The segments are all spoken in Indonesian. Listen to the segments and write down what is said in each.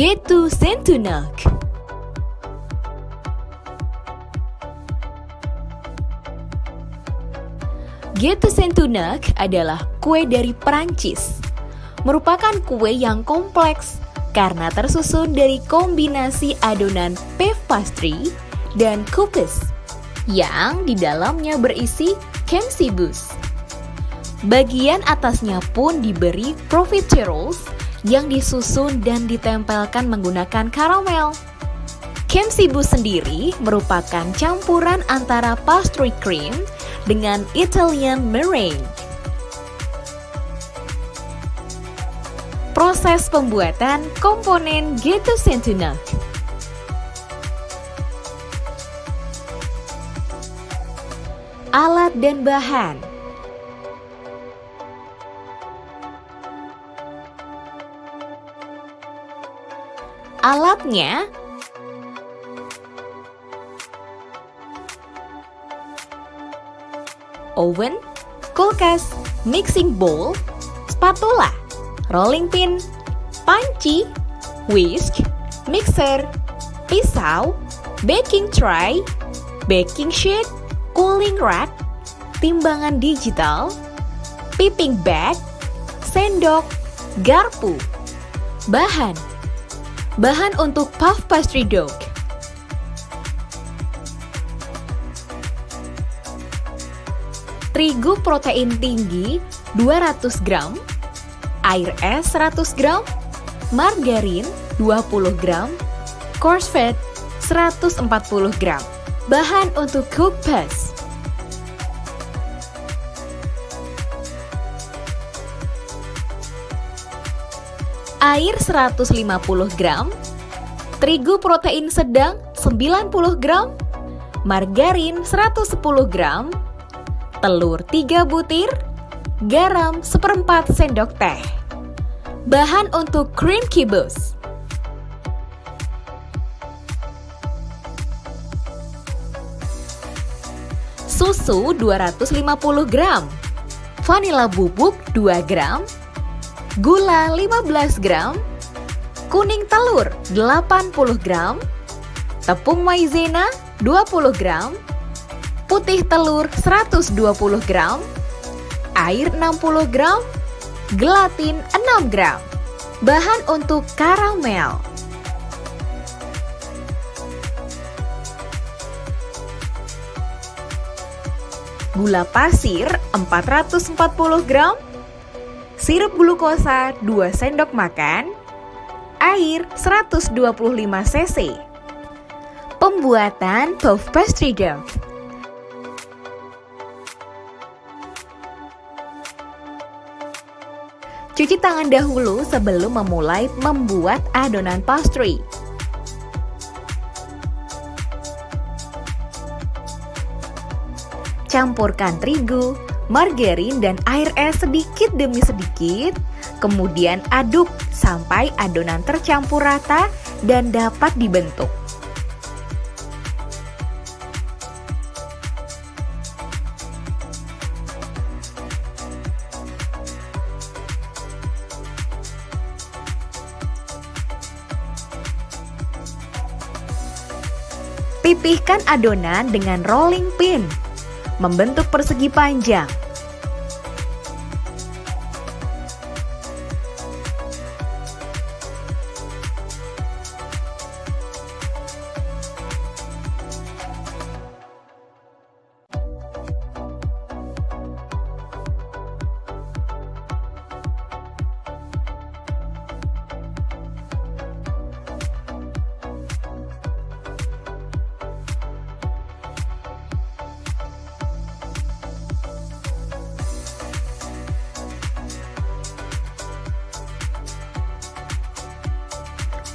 Gateau Centenac. Gateau Centenac adalah kue dari Perancis. Merupakan kue yang kompleks karena tersusun dari kombinasi adonan puff pastry dan cookies yang di dalamnya berisi Kemsibus. Bagian atasnya pun diberi profiteroles yang disusun dan ditempelkan menggunakan karamel. Kemsibus sendiri merupakan campuran antara pastry cream dengan Italian meringue. Proses pembuatan komponen Gateau Centenac. Alat dan bahan. Alatnya oven, kulkas, mixing bowl, spatula, rolling pin, panci, whisk, mixer, pisau, baking tray, baking sheet, cooling rack, timbangan digital, piping bag, sendok, garpu. Bahan untuk puff pastry dough. Terigu protein tinggi 200 gram, air es 100 gram, margarin 20 gram, coarse fat 140 gram. Bahan untuk cook paste. Air 150 gram, terigu protein sedang 90 gram, margarin 110 gram, telur 3 butir, garam 1/4 sendok teh. Bahan untuk cream kibus. Susu 250 gram, vanila bubuk 2 gram, gula 15 gram, kuning telur 80 gram, tepung maizena 20 gram, putih telur 120 gram, air 60 gram, gelatin 6 gram. Bahan untuk karamel. Gula pasir 440 gram, sirup glukosa 2 sendok makan, air 125 cc. Pembuatan puff pastry dough. Cuci tangan dahulu sebelum memulai membuat adonan pastry. Campurkan terigu, margarin dan air es sedikit demi sedikit, kemudian aduk sampai adonan tercampur rata dan dapat dibentuk. Pipihkan adonan dengan rolling pin, membentuk persegi panjang.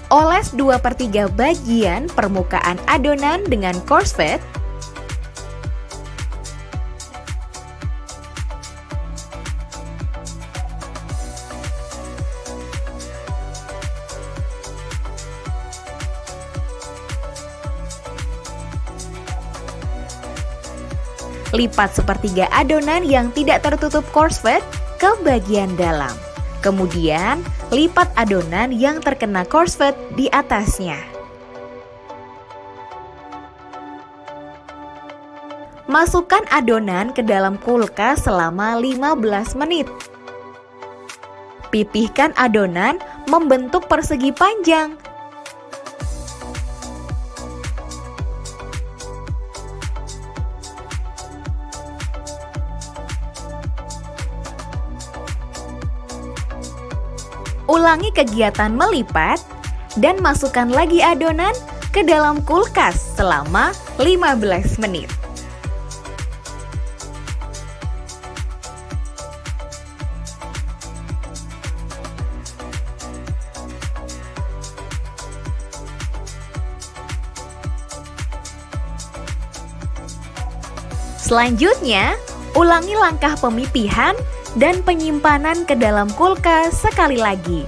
Oles 2/3 bagian permukaan adonan dengan coarse fat. Lipat sepertiga adonan yang tidak tertutup coarse fat ke bagian dalam. Kemudian lipat adonan yang terkena course-fed di atasnya. Masukkan adonan ke dalam kulkas selama 15 menit. Pipihkan adonan membentuk persegi panjang. Ulangi kegiatan melipat dan masukkan lagi adonan ke dalam kulkas selama 15 menit. Selanjutnya, ulangi langkah pemipihan dan penyimpanan ke dalam kulkas sekali lagi.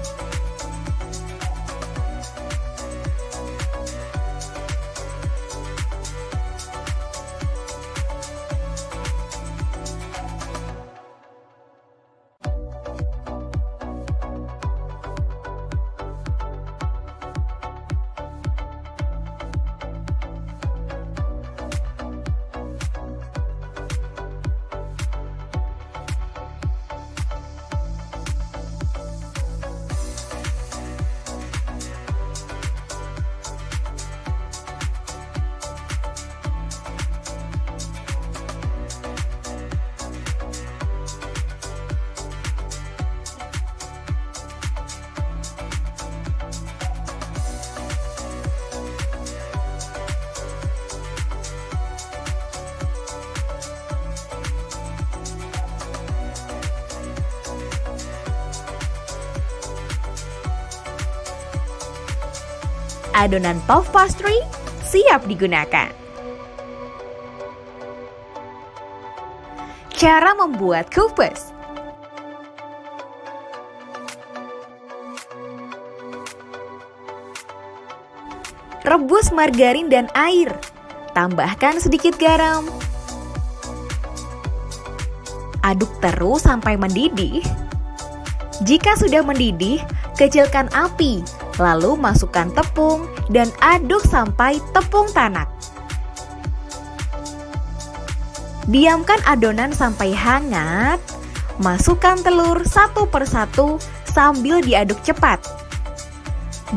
Adonan puff pastry siap digunakan. Cara membuat kupas. Rebus margarin dan air. Tambahkan sedikit garam. Aduk terus sampai mendidih. Jika sudah mendidih, kecilkan api. Lalu masukkan tepung dan aduk sampai tepung tanak. Diamkan adonan sampai hangat. Masukkan telur satu persatu sambil diaduk cepat.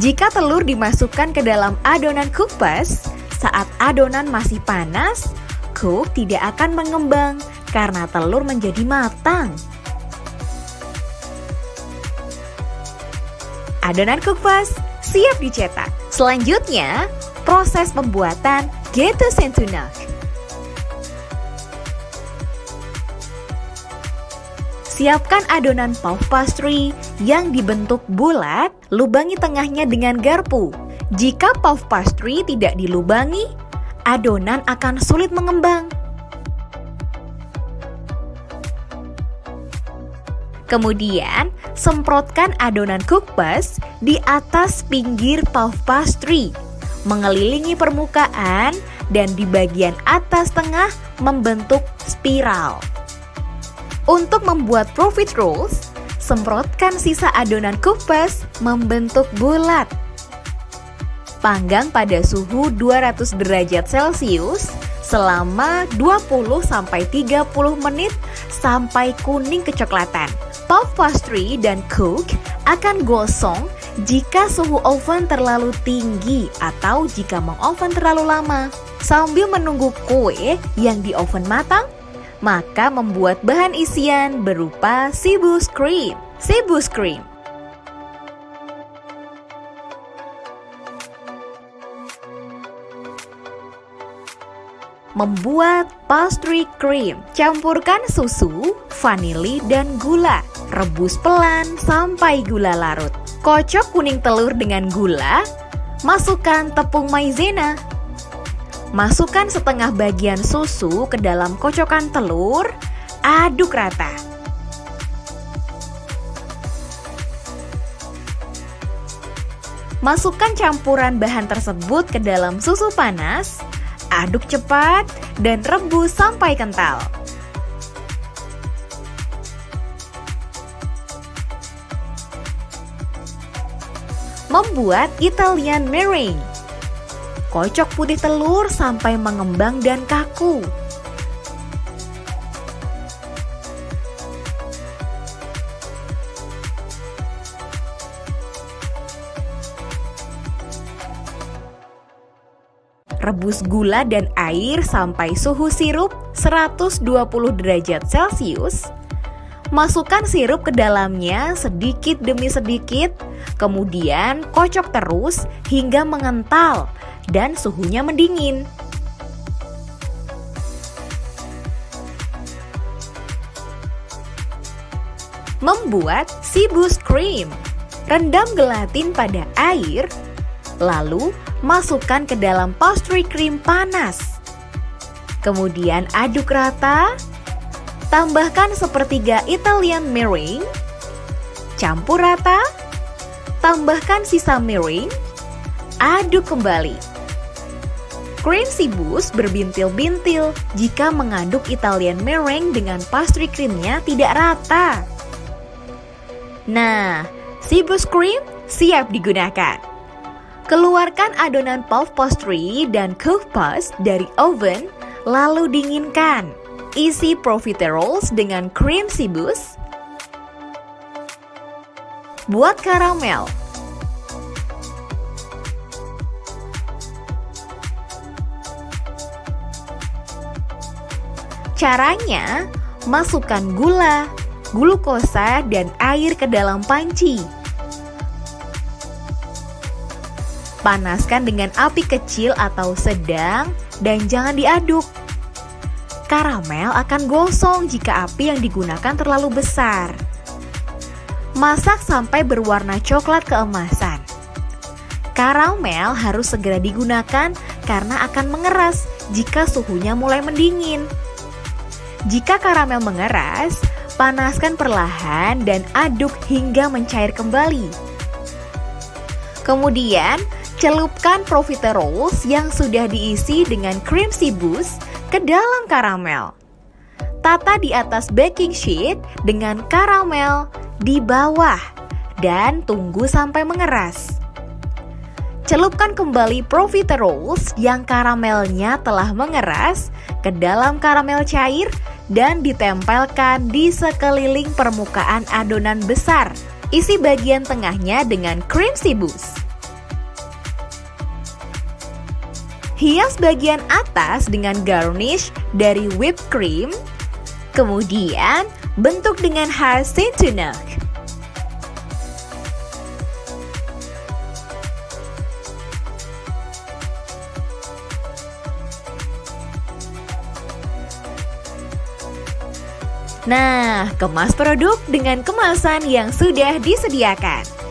Jika telur dimasukkan ke dalam adonan kupas, saat adonan masih panas, kue tidak akan mengembang karena telur menjadi matang. Adonan kupas siap dicetak. Selanjutnya, proses pembuatan gâteau Saint-Tunach. Siapkan adonan puff pastry yang dibentuk bulat, lubangi tengahnya dengan garpu. Jika puff pastry tidak dilubangi, adonan akan sulit mengembang. Kemudian, semprotkan adonan kupas di atas pinggir puff pastry, mengelilingi permukaan dan di bagian atas tengah membentuk spiral. Untuk membuat profiteroles, semprotkan sisa adonan kupas membentuk bulat. Panggang pada suhu 200 derajat Celcius selama 20-30 menit sampai kuning kecoklatan. Puff pastry dan cake akan gosong jika suhu oven terlalu tinggi atau jika mengoven terlalu lama. Sambil menunggu kue yang di oven matang, maka membuat bahan isian berupa Cibus cream. Cibus cream membuat pastry cream. Campurkan susu, vanili, dan gula. Rebus pelan sampai gula larut. Kocok kuning telur dengan gula. Masukkan tepung maizena. Masukkan setengah bagian susu ke dalam kocokan telur. Aduk rata. Masukkan campuran bahan tersebut ke dalam susu panas. Aduk cepat dan rebus sampai kental. Membuat Italian meringue. Kocok putih telur sampai mengembang dan kaku. Rebus gula dan air sampai suhu sirup 120 derajat Celcius. Masukkan sirup ke dalamnya sedikit demi sedikit, kemudian kocok terus hingga mengental dan suhunya mendingin. Membuat Cibus Cream. Rendam gelatin pada air, lalu masukkan ke dalam pastry cream panas. Kemudian aduk rata. Tambahkan sepertiga Italian meringue. Campur rata. Tambahkan sisa meringue. Aduk kembali. Krim Cibus berbintil-bintil jika mengaduk Italian meringue dengan pastry creamnya tidak rata. Nah, Cibus Cream siap digunakan. Keluarkan adonan puff pastry dan cake puffs dari oven, lalu dinginkan. Isi profiteroles dengan krim Cibus. Buat karamel. Caranya, masukkan gula, glukosa, dan air ke dalam panci. Panaskan dengan api kecil atau sedang dan jangan diaduk. Karamel akan gosong jika api yang digunakan terlalu besar. Masak sampai berwarna coklat keemasan. Karamel harus segera digunakan karena akan mengeras jika suhunya mulai mendingin. Jika karamel mengeras, panaskan perlahan dan aduk hingga mencair kembali. Kemudian, celupkan profiteroles yang sudah diisi dengan krim Cibus ke dalam karamel. Tata di atas baking sheet dengan karamel di bawah dan tunggu sampai mengeras. Celupkan kembali profiteroles yang karamelnya telah mengeras ke dalam karamel cair dan ditempelkan di sekeliling permukaan adonan besar. Isi bagian tengahnya dengan krim Cibus. Hias bagian atas dengan garnish dari whipped cream. Kemudian bentuk dengan Haselnuts. Nah, kemas produk dengan kemasan yang sudah disediakan.